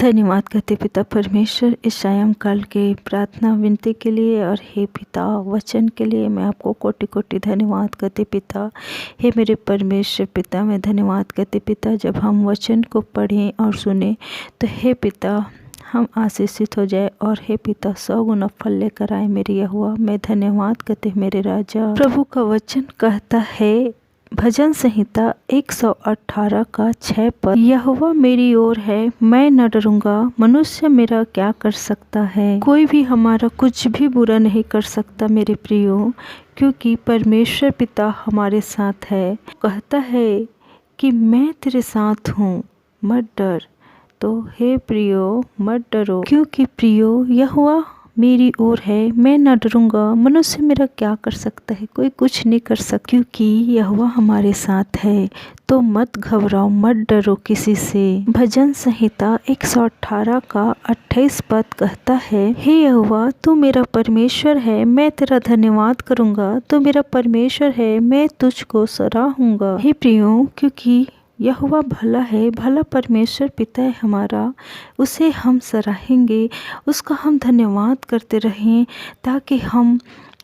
धन्यवाद करते पिता परमेश्वर इस सायं काल के प्रार्थना विनती के लिए, और हे पिता वचन के लिए मैं आपको कोटि कोटि धन्यवाद करते पिता। हे मेरे परमेश्वर पिता, मैं धन्यवाद करते पिता, जब हम वचन को पढ़ें और सुने तो हे पिता हम आशीषित हो जाए, और हे पिता 100 गुना फल लेकर आए मेरे यहोवा। मैं धन्यवाद करते मेरे राजा। प्रभु का वचन कहता है भजन संहिता 118 का 6 पद, यहोवा मेरी ओर है, मैं न डरूंगा, मनुष्य मेरा क्या कर सकता है। कोई भी हमारा कुछ भी बुरा नहीं कर सकता मेरे प्रियो, क्योंकि परमेश्वर पिता हमारे साथ है। कहता है कि मैं तेरे साथ हूँ, मत डर। तो हे प्रियो मत डरो, क्योंकि प्रियो यहोवा मेरी ओर है, मैं न डरूंगा, मनुष्य मेरा क्या कर सकता है। कोई कुछ नहीं कर सकता, क्योंकि यहोवा हमारे साथ है। तो मत घबराओ, मत डरो किसी से। भजन संहिता 118 का 28 पद कहता है, हे यहोवा तू मेरा परमेश्वर है, मैं तेरा धन्यवाद करूंगा। तू मेरा परमेश्वर है, मैं तुझको सराहूंगा। हे प्रियो, क्योंकि यहोवा भला है, भला परमेश्वर पिता है हमारा, उसे हम सराहेंगे, उसका हम धन्यवाद करते रहें, ताकि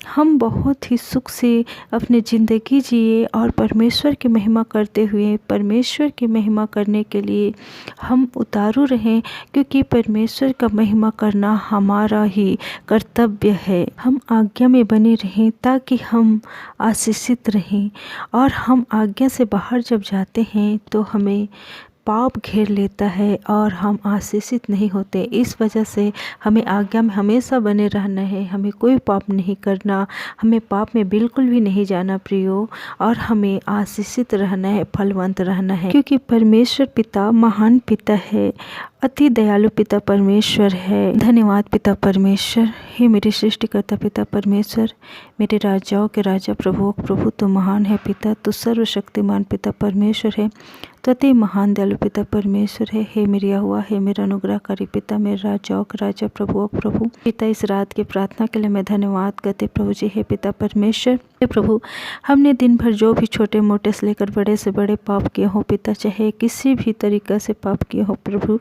हम बहुत ही सुख से अपनी ज़िंदगी जिए, और परमेश्वर की महिमा करते हुए, परमेश्वर की महिमा करने के लिए हम उतारू रहें, क्योंकि परमेश्वर का महिमा करना हमारा ही कर्तव्य है। हम आज्ञा में बने रहें ताकि हम आशीषित रहें, और हम आज्ञा से बाहर जब जाते हैं तो हमें पाप घेर लेता है और हम आशीषित नहीं होते। इस वजह से हमें आज्ञा में हमेशा बने रहना है, हमें कोई पाप नहीं करना, हमें पाप में बिल्कुल भी नहीं जाना प्रियो, और हमें आशीषित रहना है, फलवंत रहना है, क्योंकि परमेश्वर पिता महान पिता है, अति दयालु पिता परमेश्वर है। धन्यवाद पिता परमेश्वर। हे मेरे सृष्टिकर्ता पिता परमेश्वर, मेरे राजाओं के राजा, प्रभुओं के प्रभु, तो महान है पिता, तो सर्वशक्तिमान पिता परमेश्वर है, तो अति महान दयालु पिता परमेश्वर है। हे मेरे यहोवा, हे मेरा अनुग्रहकारी पिता, मेरे राजाओं के राजा, प्रभुओं के प्रभु पिता, इस रात की प्रार्थना के लिए मैं धन्यवाद करते प्रभु जी। हे पिता परमेश्वर, हे प्रभु, हमने दिन भर जो भी छोटे मोटे से लेकर बड़े से बड़े पाप किए हो पिता, चाहे किसी भी तरीक़ा से पाप किए हो प्रभु,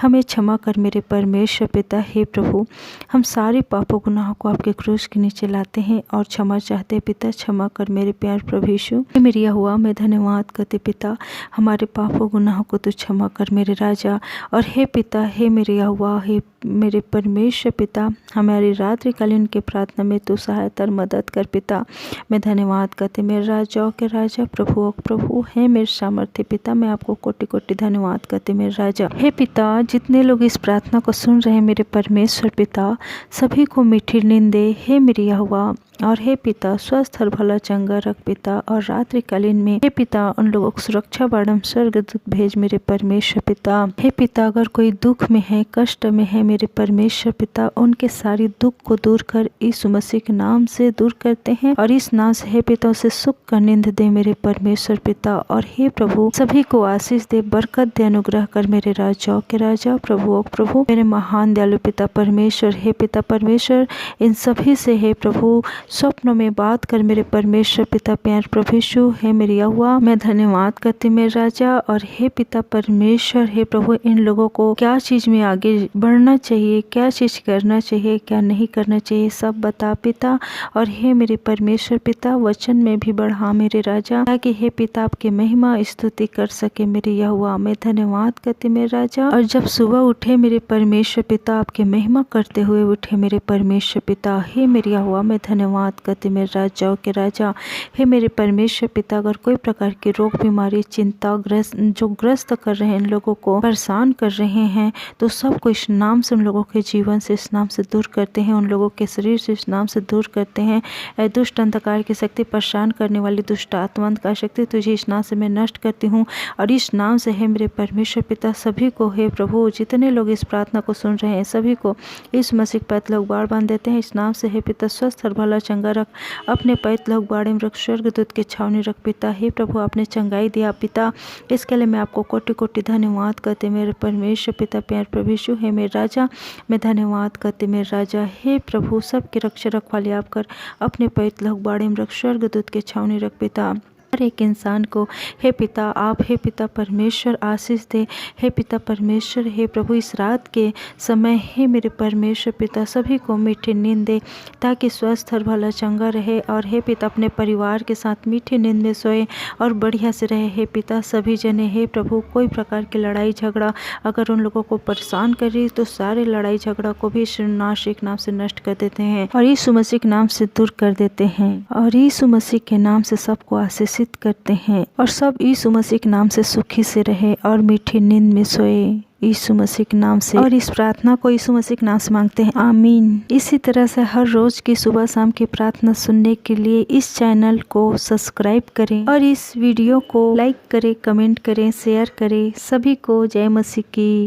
हमें क्षमा कर मेरे परमेश्वर पिता। हे प्रभु, हम सारे पापों गुनाहों को आपके क्रूस के नीचे लाते हैं और क्षमा चाहते पिता। क्षमा कर मेरे प्यार प्रभु यीशु। हे मेरे यहोवा, मैं धन्यवाद करते पिता, हमारे पापों गुनाहों को तो क्षमा कर मेरे राजा। और हे पिता, हे मेरे यहोवा, हे मेरे परमेश्वर पिता, हमारी रात्रिकालीन के प्रार्थना में तू सहायता और मदद कर पिता। मैं धन्यवाद करते मेरे राजाओं के राजा, प्रभुओं के प्रभु है मेरे सामर्थ्य पिता। मैं आपको कोटि कोटि धन्यवाद करते मेरे राजा। हे पिता, जितने लोग इस प्रार्थना को सुन रहे हैं मेरे परमेश्वर पिता, सभी को मीठी नींद दे हे मेरे यहोवा। और हे पिता, स्वस्थ और भला चंगा रख पिता, और रात्रिकालीन में हे पिता उन लोगों को सुरक्षा बाड़म स्वर्गदूत भेज मेरे परमेश्वर पिता। हे पिता, अगर कोई दुख में है, कष्ट में है मेरे परमेश्वर पिता, उनके सारी दुख को दूर कर यीशु मसीह के नाम से दूर करते हैं, और इस नाम से हे पिता उसे सुख का नींद दे मेरे परमेश्वर पिता। और हे प्रभु, सभी को आशीष दे, बरकत दे, अनुग्रह कर मेरे राजाओं के राजा, प्रभुओं के प्रभु, मेरे महान दयालु पिता परमेश्वर। हे पिता परमेश्वर, इन सभी से हे प्रभु स्वप्नों में बात कर मेरे परमेश्वर पिता प्यार प्रभु यीशु। हे मेरे यहोवा, मैं धन्यवाद करती मेरे राजा। और हे पिता परमेश्वर, हे प्रभु, इन लोगों को क्या चीज में आगे बढ़ना चाहिए, क्या चीज करना चाहिए, क्या नहीं करना चाहिए, सब बता पिता। और हे मेरे परमेश्वर पिता, वचन में भी बढ़ा मेरे राजा, ताकि हे पिता आपकी महिमा स्तुति कर सके मेरे यहोवा। मैं धन्यवाद करती मेरे राजा। और जब सुबह उठे मेरे परमेश्वर पिता, आपकी महिमा करते हुए उठे मेरे परमेश्वर पिता। हे मेरे यहोवा, मैं धन्यवाद करते मेरे राजाओं के राजा। हे मेरे परमेश्वर पिता, अगर कोई प्रकार की रोग बीमारी चिंता ग्रस्त कर रहे हैं, इन लोगों को परेशान कर रहे हैं, तो सब को इस नाम से उन लोगों के जीवन से इस नाम से दूर करते हैं, उन लोगों के शरीर से इस नाम से दूर करते हैं। दुष्ट अंधकार की शक्ति, परेशान करने वाली दुष्ट आत्मा का शक्ति, तुझे इस नाम से मैं नष्ट करती हूँ। और इस नाम से है मेरे परमेश्वर पिता, सभी को हे प्रभु, जितने लोग इस प्रार्थना को सुन रहे हैं, सभी को इस मसीह पैत लोग बाढ़ बांध देते हैं। इस नाम से हे पिता स्वस्थ और भला चंगा रख, अपने पैत लोग बाड़े में रख, स्वर्गदूत के छावनी रख पिता। हे प्रभु, आपने चंगाई दिया पिता, इसके लिए मैं आपको कोटि कोटि धन्यवाद करते मेरे परमेश्वर पिता प्यार प्रभु यीशु। हे मेरे राजा, मैं धन्यवाद करते मेरे राजा। हे प्रभु, सबके रक्षा रखवाली आप कर, अपने पैत लोग बाड़े में रख, स्वर्गदूत के छावनी रख पिता। हर एक इंसान को हे पिता आप हे पिता परमेश्वर आशीष दे। हे पिता परमेश्वर हे प्रभु इस रात के समय हे मेरे परमेश्वर पिता सभी को मीठी नींद दे ताकि स्वस्थ और भला चंगा रहे और हे पिता अपने परिवार के साथ मीठी नींद में सोए और बढ़िया से रहे। हे पिता सभी जने हे प्रभु कोई प्रकार की लड़ाई झगड़ा अगर उन लोगों को परेशान कर रही तो सारे लड़ाई झगड़ा को भी नाश एक नाम से नष्ट कर देते हैं और यीशु मसीह के नाम से दूर कर देते हैं और यीशु मसीह के नाम से सबको आशीषित करते हैं और सब यीशु मसीह के नाम से सुखी से रहे और मीठी नींद में सोए यीशु मसीह के नाम से। और इस प्रार्थना को यीशु मसीह के नाम से मांगते हैं, आमीन। इसी तरह से हर रोज की सुबह शाम की प्रार्थना सुनने के लिए इस चैनल को सब्सक्राइब करें और इस वीडियो को लाइक करें, कमेंट करें, शेयर करें। सभी को जय मसीह की।